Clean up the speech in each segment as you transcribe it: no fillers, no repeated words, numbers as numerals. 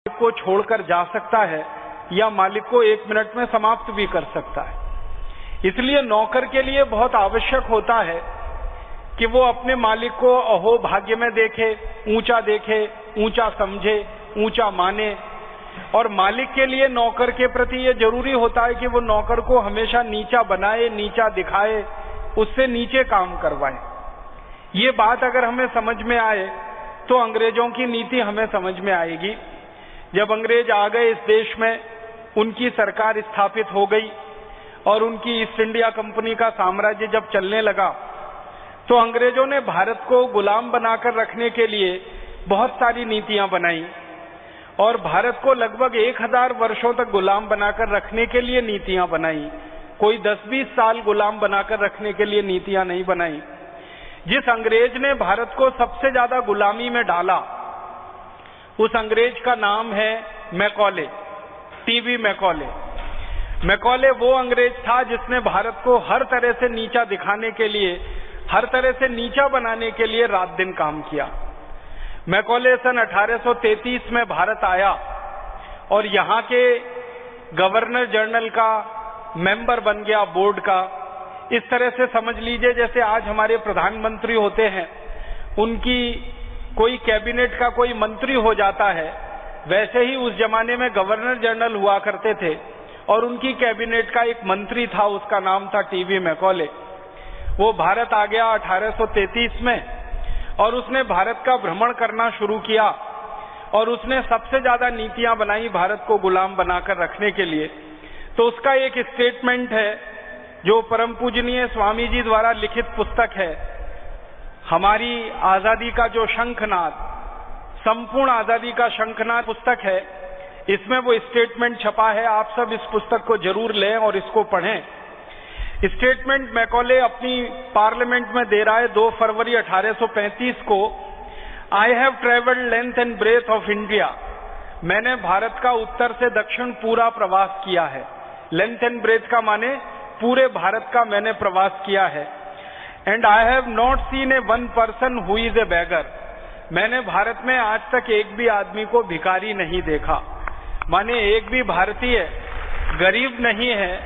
को छोड़कर जा सकता है या मालिक को 1 मिनट में समाप्त भी कर सकता है। इसलिए नौकर के लिए बहुत आवश्यक होता है कि वो अपने मालिक को अहो भाग्य में देखे, ऊंचा समझे, ऊंचा माने। और मालिक के लिए नौकर के प्रति ये जरूरी होता है कि वो नौकर को हमेशा नीचा बनाए, नीचा दिखाए, उससे नीचे काम करवाए। ये बात अगर हमें समझ में आए तो अंग्रेजों की नीति हमें समझ में आएगी। जब अंग्रेज आ गए इस देश में, उनकी सरकार स्थापित हो गई और उनकी ईस्ट इंडिया कंपनी का साम्राज्य जब चलने लगा, तो अंग्रेजों ने भारत को गुलाम बनाकर रखने के लिए बहुत सारी नीतियां बनाई और भारत को लगभग 1000 वर्षों तक गुलाम बनाकर रखने के लिए नीतियां बनाई। कोई 10-20 साल गुलाम बनाकर रखने के लिए नीतियां नहीं बनाई। जिस अंग्रेज ने भारत को सबसे ज्यादा गुलामी में डाला, उस अंग्रेज का नाम है मैकॉले, टीवी मैकॉले। मैकॉले वो अंग्रेज था जिसने भारत को हर तरह से नीचा दिखाने के लिए, हर तरह से नीचा बनाने के लिए रात दिन काम किया। मैकॉले सन 1833 में भारत आया और यहाँ के गवर्नर जनरल का मेंबर बन गया, बोर्ड का। इस तरह से समझ लीजिए जैसे आज हमारे प्रधानमंत्री होते हैं, उनकी कोई कैबिनेट का कोई मंत्री हो जाता है, वैसे ही उस जमाने में गवर्नर जनरल हुआ करते थे और उनकी कैबिनेट का एक मंत्री था, उसका नाम था टीवी मैकॉले। वो भारत आ गया 1833 में और उसने भारत का भ्रमण करना शुरू किया और उसने सबसे ज्यादा नीतियां बनाई भारत को गुलाम बनाकर रखने के लिए। तो उसका एक स्टेटमेंट है जो परम पूजनीय स्वामी जी द्वारा लिखित पुस्तक है, हमारी आजादी का जो शंखनाद, संपूर्ण आजादी का शंखनाद पुस्तक है। इसमें वो स्टेटमेंट छपा है। आप सब इस पुस्तक को जरूर लें और इसको पढ़ें। स्टेटमेंट मैकॉले अपनी पार्लियामेंट में दे रहा है 2 फरवरी 1835 को। I have travelled length and breadth of India. मैंने भारत का उत्तर से दक्षिण पूरा प्रवास किया है। लेंथ एंड ब्रेथ का माने पूरे भारत का मैंने प्रवास किया है। And I have not seen a one person who is a beggar. मैंने भारत में आज तक एक भी आदमी को भिखारी नहीं देखा। माने एक भी भारतीय गरीब नहीं है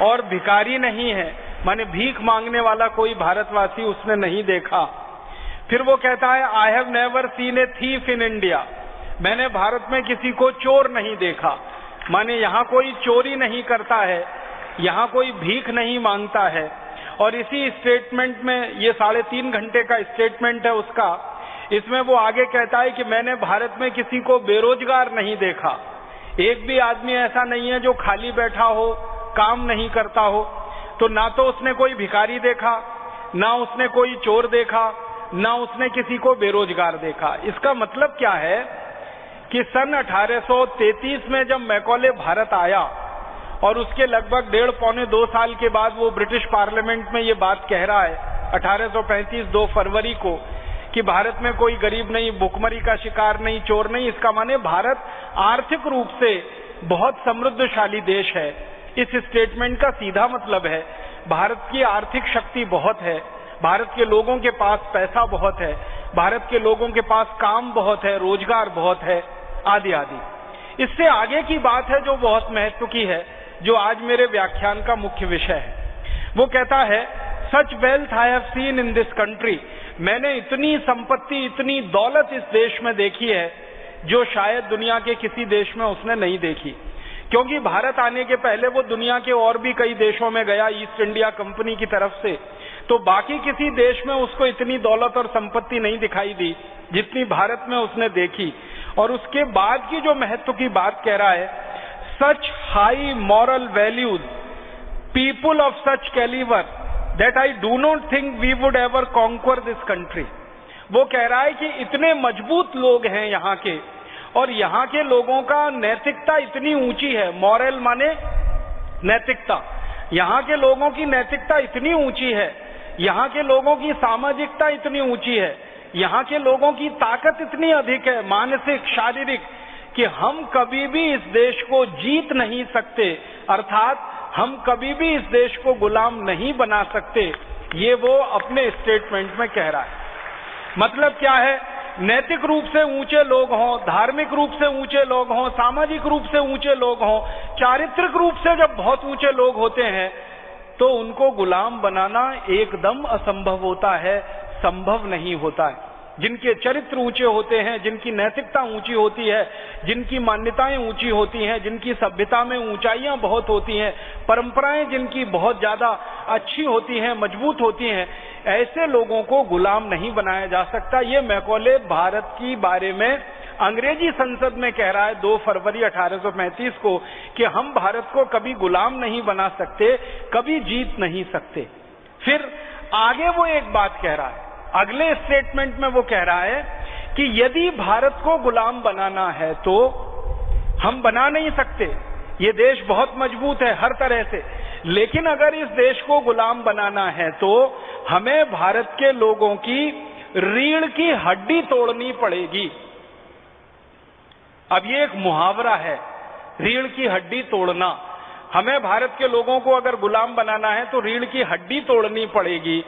और भिखारी नहीं है, माने भीख मांगने वाला कोई भारतवासी उसने नहीं देखा। फिर वो कहता है I have never seen a thief in India. मैंने भारत में किसी को चोर नहीं देखा। माने यहाँ कोई चोरी नहीं करता है, यहाँ कोई भीख नहीं मांगता है। और इसी स्टेटमेंट में, ये 3.5 घंटे का स्टेटमेंट है उसका, इसमें वो आगे कहता है कि मैंने भारत में किसी को बेरोजगार नहीं देखा। एक भी आदमी ऐसा नहीं है जो खाली बैठा हो, काम नहीं करता हो। तो ना तो उसने कोई भिखारी देखा, ना उसने कोई चोर देखा, ना उसने किसी को बेरोजगार देखा। इसका मतलब क्या है कि सन 1833 में जब मैकॉले भारत आया और उसके लगभग 1.5-2 साल के बाद वो ब्रिटिश पार्लियामेंट में ये बात कह रहा है 1835 2 फरवरी को कि भारत में कोई गरीब नहीं, भुखमरी का शिकार नहीं, चोर नहीं। इसका माने भारत आर्थिक रूप से बहुत समृद्धशाली देश है। इस स्टेटमेंट का सीधा मतलब है भारत की आर्थिक शक्ति बहुत है, भारत के लोगों के पास पैसा बहुत है, भारत के लोगों के पास काम बहुत है, रोजगार बहुत है, आदि आदि। इससे आगे की बात है जो बहुत महत्व की है, जो आज मेरे व्याख्यान का मुख्य विषय है। वो कहता है सच wealth I have seen in this country. मैंने इतनी संपत्ति, इतनी दौलत इस देश में देखी है जो शायद दुनिया के किसी देश में उसने नहीं देखी। क्योंकि भारत आने के पहले वो दुनिया के और भी कई देशों में गया ईस्ट इंडिया कंपनी की तरफ से, तो बाकी किसी देश में उसको इतनी दौलत और संपत्ति नहीं दिखाई दी जितनी भारत में उसने देखी। और उसके बाद की जो महत्व की बात कह रहा है, such high moral values, people of such calibre that I do not think we would ever conquer this country. वो कह रहा है कि इतने मजबूत लोग हैं यहाँ के, और यहाँ के लोगों का नैतिकता इतनी ऊंची है। मॉरल माने नैतिकता। यहाँ के लोगों की नैतिकता इतनी ऊंची है, यहाँ के लोगों की सामाजिकता इतनी ऊंची है, यहाँ के लोगों की ताकत इतनी अधिक है, मानसिक, शारीरिक, कि हम कभी भी इस देश को जीत नहीं सकते, अर्थात हम कभी भी इस देश को गुलाम नहीं बना सकते। ये वो अपने स्टेटमेंट में कह रहा है। मतलब क्या है नैतिक रूप से ऊंचे लोग हों, धार्मिक रूप से ऊंचे लोग हों, सामाजिक रूप से ऊंचे लोग हों, चारित्रिक रूप से जब बहुत ऊंचे लोग होते हैं तो उनको गुलाम बनाना एकदम असंभव होता है, संभव नहीं होता है। जिनके चरित्र ऊंचे होते हैं, जिनकी नैतिकता ऊंची होती है, जिनकी मान्यताएं ऊंची होती हैं, जिनकी सभ्यता में ऊंचाइयां बहुत होती हैं, परंपराएं जिनकी बहुत ज्यादा अच्छी होती हैं, मजबूत होती हैं, ऐसे लोगों को गुलाम नहीं बनाया जा सकता। ये मैकॉले भारत की बारे में अंग्रेजी संसद में कह रहा है 2 फरवरी 1835 को कि हम भारत को कभी गुलाम नहीं बना सकते, कभी जीत नहीं सकते। फिर आगे वो एक बात कह रहा है, अगले स्टेटमेंट में वो कह रहा है कि यदि भारत को गुलाम बनाना है तो हम बना नहीं सकते, ये देश बहुत मजबूत है हर तरह से, लेकिन अगर इस देश को गुलाम बनाना है तो हमें भारत के लोगों की रीढ़ की हड्डी तोड़नी पड़ेगी। अब ये एक मुहावरा है, रीढ़ की हड्डी तोड़ना। हमें भारत के लोगों को अगर गुलाम बनाना है तो रीढ़ की हड्डी तोड़नी पड़ेगी।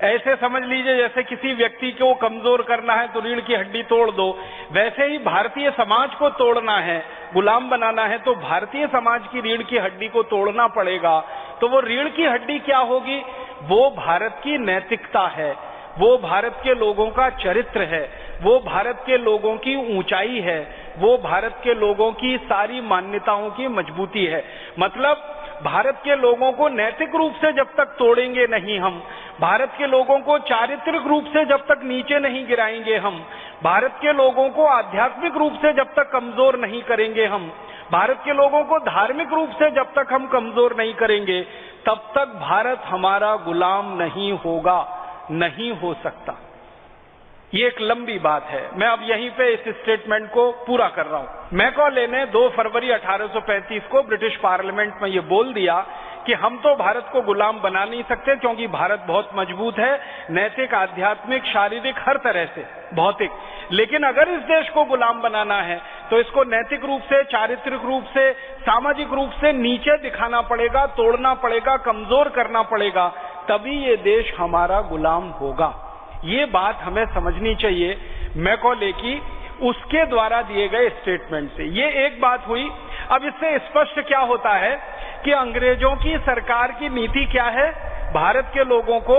ऐसे समझ लीजिए जैसे किसी व्यक्ति को कमजोर करना है तो रीढ़ की हड्डी तोड़ दो, वैसे ही भारतीय समाज को तोड़ना है, गुलाम बनाना है तो भारतीय समाज की रीढ़ की हड्डी को तोड़ना पड़ेगा। तो वो रीढ़ की हड्डी क्या होगी? वो भारत की नैतिकता है, वो भारत के लोगों का चरित्र है, वो भारत के लोगों की ऊंचाई है, वो भारत के लोगों की सारी मान्यताओं की मजबूती है। मतलब भारत के लोगों को नैतिक रूप से जब तक तोड़ेंगे नहीं हम, भारत के लोगों को चारित्रिक रूप से जब तक नीचे नहीं गिराएंगे हम, भारत के लोगों को आध्यात्मिक रूप से जब तक कमजोर नहीं करेंगे हम, भारत के लोगों को धार्मिक रूप से जब तक हम कमजोर नहीं करेंगे, तब तक भारत हमारा गुलाम नहीं होगा, नहीं हो सकता। ये एक लंबी बात है, मैं अब यहीं पे इस स्टेटमेंट को पूरा कर रहा हूं। मैकॉले ने 2 फरवरी 1835 को ब्रिटिश पार्लियामेंट में ये बोल दिया कि हम तो भारत को गुलाम बना नहीं सकते क्योंकि भारत बहुत मजबूत है, नैतिक, आध्यात्मिक, शारीरिक, हर तरह से, भौतिक। लेकिन अगर इस देश को गुलाम बनाना है तो इसको नैतिक रूप से, चारित्रिक रूप से, सामाजिक रूप से नीचे दिखाना पड़ेगा, तोड़ना पड़ेगा, कमजोर करना पड़ेगा, तभी ये देश हमारा गुलाम होगा। ये बात हमें समझनी चाहिए मैकॉले की उसके द्वारा दिए गए स्टेटमेंट से। ये एक बात हुई। अब इससे स्पष्ट क्या होता है कि अंग्रेजों की सरकार की नीति क्या है? भारत के लोगों को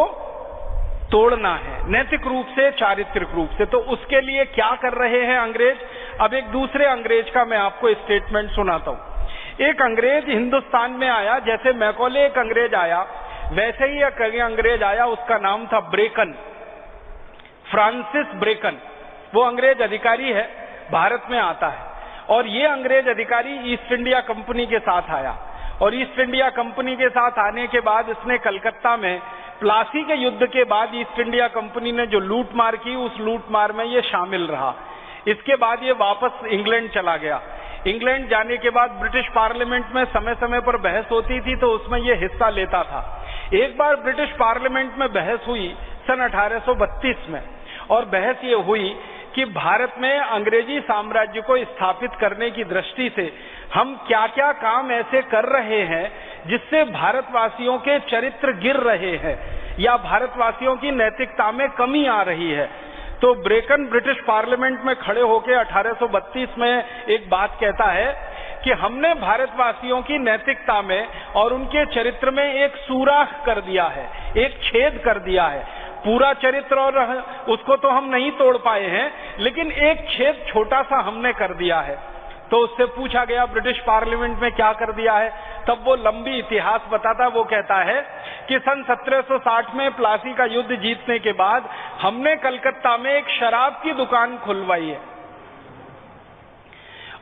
तोड़ना है, नैतिक रूप से, चारित्रिक रूप से। तो उसके लिए क्या कर रहे हैं अंग्रेज? अब एक दूसरे अंग्रेज का मैं आपको स्टेटमेंट सुनाता हूं। एक अंग्रेज हिंदुस्तान में आया, जैसे मैकॉले एक अंग्रेज आया वैसे ही एक अंग्रेज आया, उसका नाम था ब्रेकन, फ्रांसिस ब्रेकन। वो अंग्रेज अधिकारी है, भारत में आता है, और ये अंग्रेज अधिकारी ईस्ट इंडिया कंपनी के साथ आया, और ईस्ट इंडिया कंपनी के साथ आने के बाद इसने कलकत्ता में प्लासी के युद्ध के बाद ईस्ट इंडिया कंपनी ने जो लूट मार की, उस लूट मार में ये शामिल रहा। इसके बाद ये वापस इंग्लैंड चला गया। इंग्लैंड जाने के बाद ब्रिटिश पार्लियामेंट में समय समय पर बहस होती थी तो उसमें ये हिस्सा लेता था। एक बार ब्रिटिश पार्लियामेंट में बहस हुई सन 1832 में, और बहस ये हुई कि भारत में अंग्रेजी साम्राज्य को स्थापित करने की दृष्टि से हम क्या क्या काम ऐसे कर रहे हैं जिससे भारतवासियों के चरित्र गिर रहे हैं या भारतवासियों की नैतिकता में कमी आ रही है। तो ब्रेकन ब्रिटिश पार्लियामेंट में खड़े होकर 1832 में एक बात कहता है कि हमने भारतवासियों की नैतिकता में और उनके चरित्र में एक सुराख कर दिया है, एक छेद कर दिया है। पूरा चरित्र और उसको तो हम नहीं तोड़ पाए हैं, लेकिन एक छेद छोटा सा हमने कर दिया है। तो उससे पूछा गया ब्रिटिश पार्लियामेंट में क्या कर दिया है, तब वो लंबी इतिहास बताता। वो कहता है कि सन 1760 में प्लासी का युद्ध जीतने के बाद हमने कलकत्ता में एक शराब की दुकान खुलवाई है,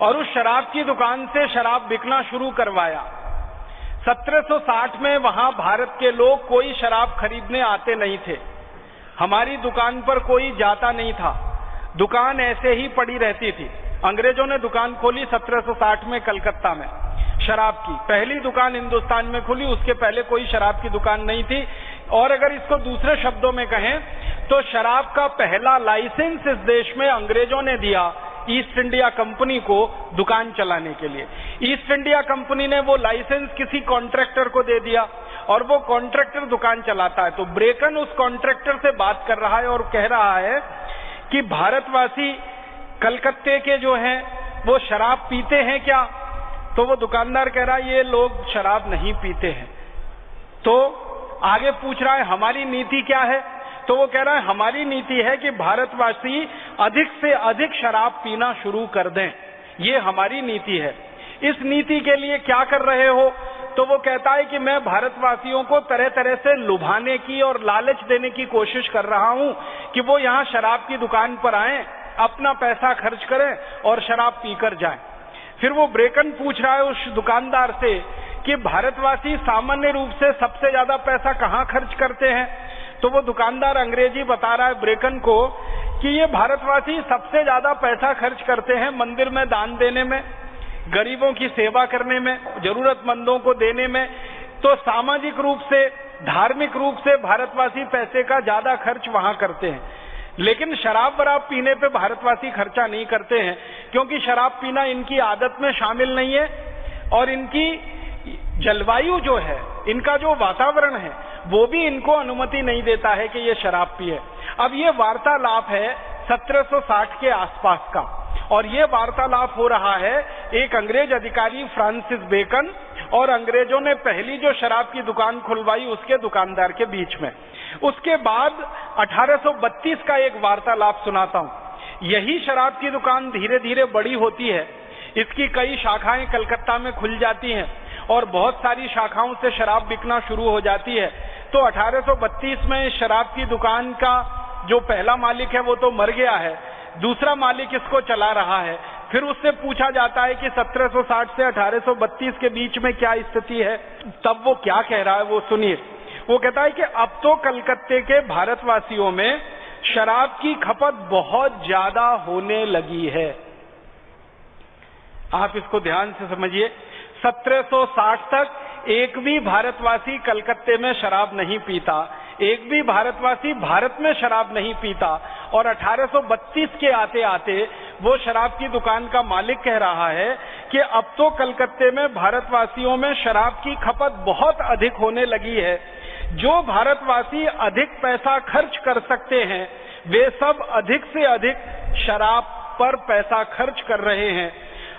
और उस शराब की दुकान से शराब बिकना शुरू करवाया। 1760 में वहां भारत के लोग कोई शराब खरीदने आते नहीं थे, हमारी दुकान पर कोई जाता नहीं था, दुकान ऐसे ही पड़ी रहती थी। अंग्रेजों ने दुकान खोली 1760 में कलकत्ता में, शराब की पहली दुकान हिंदुस्तान में खुली, उसके पहले कोई शराब की दुकान नहीं थी। और अगर इसको दूसरे शब्दों में कहें तो शराब का पहला लाइसेंस इस देश में अंग्रेजों ने दिया ईस्ट इंडिया कंपनी को दुकान चलाने के लिए। ईस्ट इंडिया कंपनी ने वो लाइसेंस किसी कॉन्ट्रैक्टर को दे दिया और वो कॉन्ट्रैक्टर दुकान चलाता है। तो ब्रेकन उस कॉन्ट्रैक्टर से बात कर रहा है और कह रहा है कि भारतवासी कलकत्ते के जो हैं वो शराब पीते हैं क्या? तो वो दुकानदार कह रहा है ये लोग शराब नहीं पीते हैं। तो आगे पूछ रहा है हमारी नीति क्या है? तो वो कह रहा है हमारी नीति है कि भारतवासी अधिक से अधिक शराब पीना शुरू कर दें, ये हमारी नीति है। इस नीति के लिए क्या कर रहे हो? तो वो कहता है कि मैं भारतवासियों को तरह तरह से लुभाने की और लालच देने की कोशिश कर रहा हूं कि वो यहाँ शराब की दुकान पर आएं, अपना पैसा खर्च करें और शराब पीकर जाएं। फिर वो ब्रेकन पूछ रहा है उस दुकानदार से कि भारतवासी सामान्य रूप से सबसे ज्यादा पैसा कहाँ खर्च करते हैं? तो वो दुकानदार अंग्रेजी बता रहा है ब्रेकन को कि ये भारतवासी सबसे ज्यादा पैसा खर्च करते हैं मंदिर में दान देने में, गरीबों की सेवा करने में, जरूरतमंदों को देने में। तो सामाजिक रूप से, धार्मिक रूप से भारतवासी पैसे का ज्यादा खर्च वहां करते हैं, लेकिन शराब वराब पीने पे भारतवासी खर्चा नहीं करते हैं, क्योंकि शराब पीना इनकी आदत में शामिल नहीं है और इनकी जलवायु जो है, इनका जो वातावरण है, वो भी इनको अनुमति नहीं देता है कि ये शराब पिए। अब ये वार्तालाप है 1760 के आसपास का, और ये वार्तालाप हो रहा है एक अंग्रेज अधिकारी फ्रांसिस बेकन और अंग्रेजों ने पहली जो शराब की दुकान खुलवाई उसके दुकानदार के बीच में। उसके बाद 1832 का एक वार्तालाप सुनाता हूं। यही शराब की दुकान धीरे धीरे बड़ी होती है, इसकी कई शाखाएं कलकत्ता में खुल जाती हैं और बहुत सारी शाखाओं से शराब बिकना शुरू हो जाती है। तो 1832 में शराब की दुकान का जो पहला मालिक है वो तो मर गया है, दूसरा मालिक इसको चला रहा है। फिर उससे पूछा जाता है कि 1760 से 1832 के बीच में क्या स्थिति है, तब वो क्या कह रहा है वो सुनिए। वो कहता है कि अब तो कलकत्ते के भारतवासियों में शराब की खपत बहुत ज्यादा होने लगी है। आप इसको ध्यान से समझिए, 1760 तक एक भी भारतवासी कलकत्ते में शराब नहीं पीता, एक भी भारतवासी भारत में शराब नहीं पीता, और 1832 के आते आते वो शराब की दुकान का मालिक कह रहा है कि अब तो कलकत्ते में भारतवासियों में शराब की खपत बहुत अधिक होने लगी है। जो भारतवासी अधिक पैसा खर्च कर सकते हैं वे सब अधिक से अधिक शराब पर पैसा खर्च कर रहे हैं।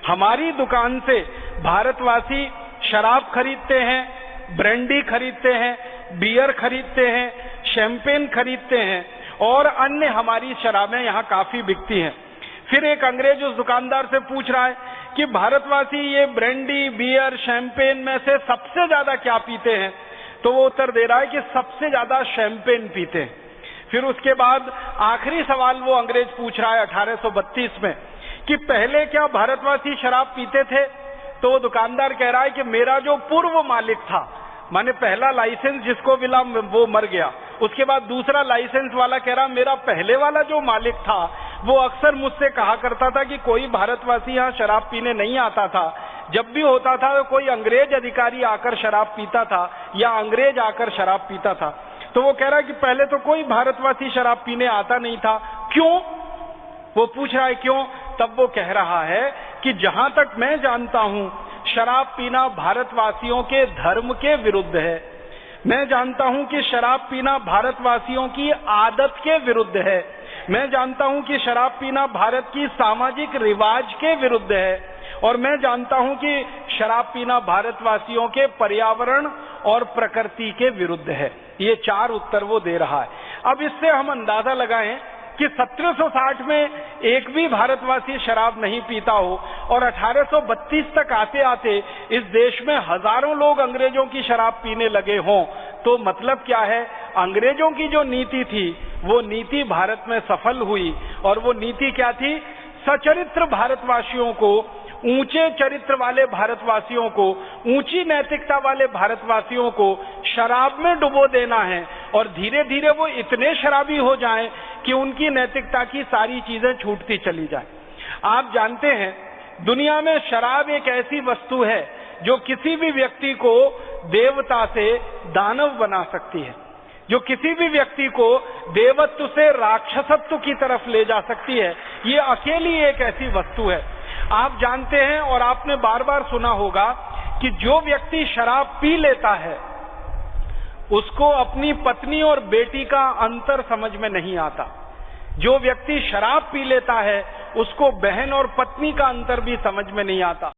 हमारी दुकान से भारतवासी शराब खरीदते हैं, ब्रांडी खरीदते हैं, बियर खरीदते हैं, शैंपेन खरीदते हैं और अन्य हमारी शराबें यहाँ काफी बिकती हैं। फिर एक अंग्रेज उस दुकानदार से पूछ रहा है कि भारतवासी ये ब्रांडी, बियर, शैंपेन में से सबसे ज्यादा क्या पीते हैं? तो वो उत्तर दे रहा है कि सबसे ज्यादा शैंपेन पीते हैं। फिर उसके बाद आखिरी सवाल वो अंग्रेज पूछ रहा है 1832 में कि पहले क्या भारतवासी शराब पीते थे? तो वो दुकानदार कह रहा है कि मेरा जो पूर्व मालिक था, माने पहला लाइसेंस जिसको मिला वो मर गया, उसके बाद दूसरा लाइसेंस वाला कह रहा मेरा पहले वाला जो मालिक था वो अक्सर मुझसे कहा करता था कि कोई भारतवासी यहाँ शराब पीने नहीं आता था, जब भी होता था तो कोई अंग्रेज अधिकारी आकर शराब पीता था या अंग्रेज आकर शराब पीता था। तो वो कह रहा है कि पहले तो कोई भारतवासी शराब पीने आता नहीं था। क्यों? वो पूछ रहा है क्यों? तब वो कह रहा है कि जहां तक मैं जानता हूं शराब पीना भारतवासियों के धर्म के विरुद्ध है। मैं जानता हूं कि शराब पीना भारतवासियों की आदत के विरुद्ध है। मैं जानता हूं कि शराब पीना भारत की सामाजिक रिवाज के विरुद्ध है, और मैं जानता हूं कि शराब पीना भारतवासियों के पर्यावरण और प्रकृति के विरुद्ध है। ये चार उत्तर वो दे रहा है। अब इससे हम अंदाजा लगाएं कि 1760 में एक भी भारतवासी शराब नहीं पीता हो और 1832 तक आते आते इस देश में हजारों लोग अंग्रेजों की शराब पीने लगे हों, तो मतलब क्या है? अंग्रेजों की जो नीति थी वो नीति भारत में सफल हुई, और वो नीति क्या थी? सचरित्र भारतवासियों को, ऊंचे चरित्र वाले भारतवासियों को, ऊंची नैतिकता वाले भारतवासियों को शराब में डुबो देना है, और धीरे धीरे वो इतने शराबी हो जाएं कि उनकी नैतिकता की सारी चीजें छूटती चली जाए। आप जानते हैं दुनिया में शराब एक ऐसी वस्तु है जो किसी भी व्यक्ति को देवता से दानव बना सकती है, जो किसी भी व्यक्ति को देवत्व से राक्षसत्व की तरफ ले जा सकती है। ये अकेली एक ऐसी वस्तु है। आप जानते हैं और आपने बार बार सुना होगा कि जो व्यक्ति शराब पी लेता है उसको अपनी पत्नी और बेटी का अंतर समझ में नहीं आता। जो व्यक्ति शराब पी लेता है उसको बहन और पत्नी का अंतर भी समझ में नहीं आता।